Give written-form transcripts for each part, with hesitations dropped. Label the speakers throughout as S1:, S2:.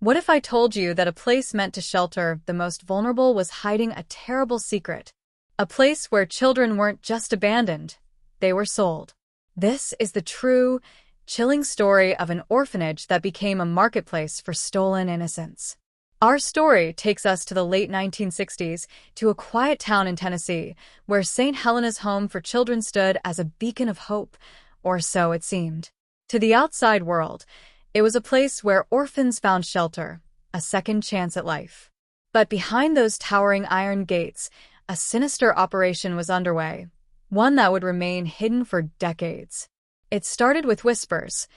S1: What if I told you that a place meant to shelter the most vulnerable was hiding a terrible secret? A place where children weren't just abandoned, they were sold. This is the true, chilling story of an orphanage that became a marketplace for stolen innocence. Our story takes us to the late 1960s, to a quiet town in Tennessee, where St. Helena's Home for Children stood as a beacon of hope, or so it seemed. To the outside world, it was a place where orphans found shelter, a second chance at life. But behind those towering iron gates, a sinister operation was underway, one that would remain hidden for decades. It started with whispers,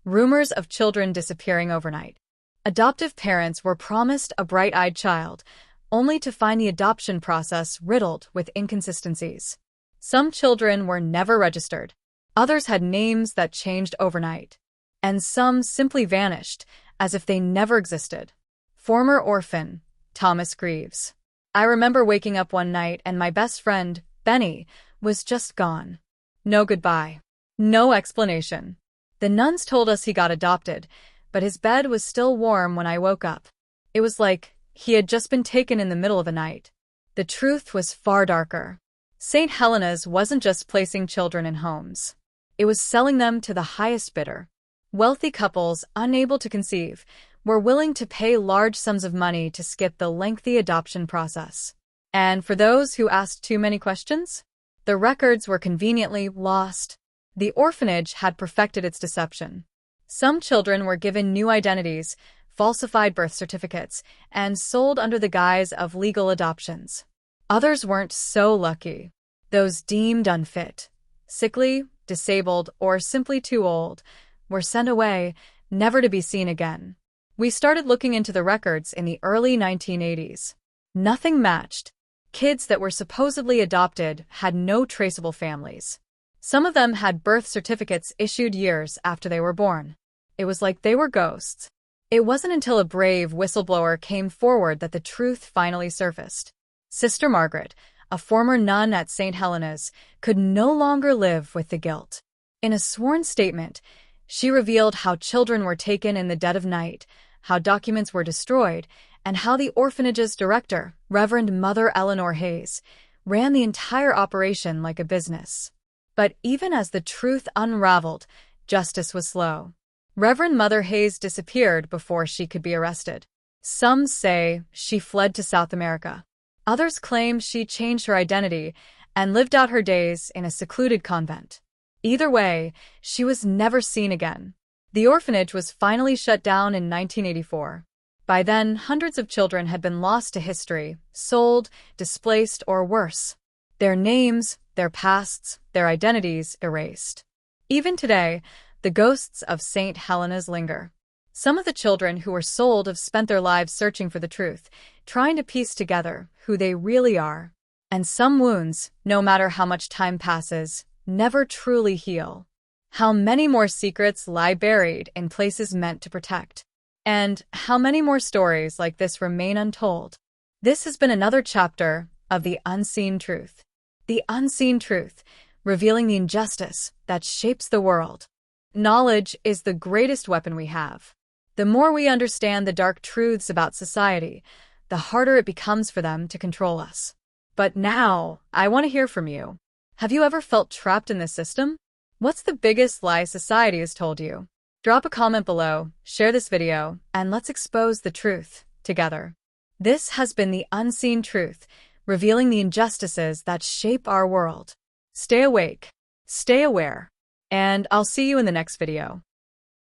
S1: rumors of children disappearing overnight. Adoptive parents were promised a bright-eyed child, only to find the adoption process riddled with inconsistencies. Some children were never registered, others had names that changed overnight, and some simply vanished, as if they never existed. Former orphan, Thomas Greaves. I remember waking up one night and my best friend, Benny, was just gone. No goodbye. No explanation. The nuns told us he got adopted, but his bed was still warm when I woke up. It was like he had just been taken in the middle of the night. The truth was far darker. St. Helena's wasn't just placing children in homes. It was selling them to the highest bidder. Wealthy couples, unable to conceive, were willing to pay large sums of money to skip the lengthy adoption process. And for those who asked too many questions, the records were conveniently lost. The orphanage had perfected its deception. Some children were given new identities, falsified birth certificates, and sold under the guise of legal adoptions. Others weren't so lucky. Those deemed unfit, sickly, disabled, or simply too old were sent away, never to be seen again. We started looking into the records in the early 1980s. Nothing matched. Kids that were supposedly adopted had no traceable families. Some of them had birth certificates issued years after they were born. It was like they were ghosts. It wasn't until a brave whistleblower came forward that the truth finally surfaced. Sister Margaret, a former nun at St. Helena's, could no longer live with the guilt. In a sworn statement, she revealed how children were taken in the dead of night, how documents were destroyed, and how the orphanage's director, Reverend Mother Eleanor Hayes, ran the entire operation like a business. But even as the truth unraveled, justice was slow. Reverend Mother Hayes disappeared before she could be arrested. Some say she fled to South America. Others claim she changed her identity and lived out her days in a secluded convent. Either way, she was never seen again. The orphanage was finally shut down in 1984. By then, hundreds of children had been lost to history, sold, displaced, or worse. Their names, their pasts, their identities erased. Even today, the ghosts of St. Helena's linger. Some of the children who were sold have spent their lives searching for the truth, trying to piece together who they really are. And some wounds, no matter how much time passes, never truly heal. How many more secrets lie buried in places meant to protect? And how many more stories like this remain untold? This has been another chapter of The Unseen Truth. The Unseen Truth, revealing the injustice that shapes the world. Knowledge is the greatest weapon we have. The more we understand the dark truths about society, the harder it becomes for them to control us. But now, I want to hear from you. Have you ever felt trapped in this system? What's the biggest lie society has told you? Drop a comment below, share this video, and let's expose the truth together. This has been The Unseen Truth, revealing the injustices that shape our world. Stay awake, stay aware, and I'll see you in the next video.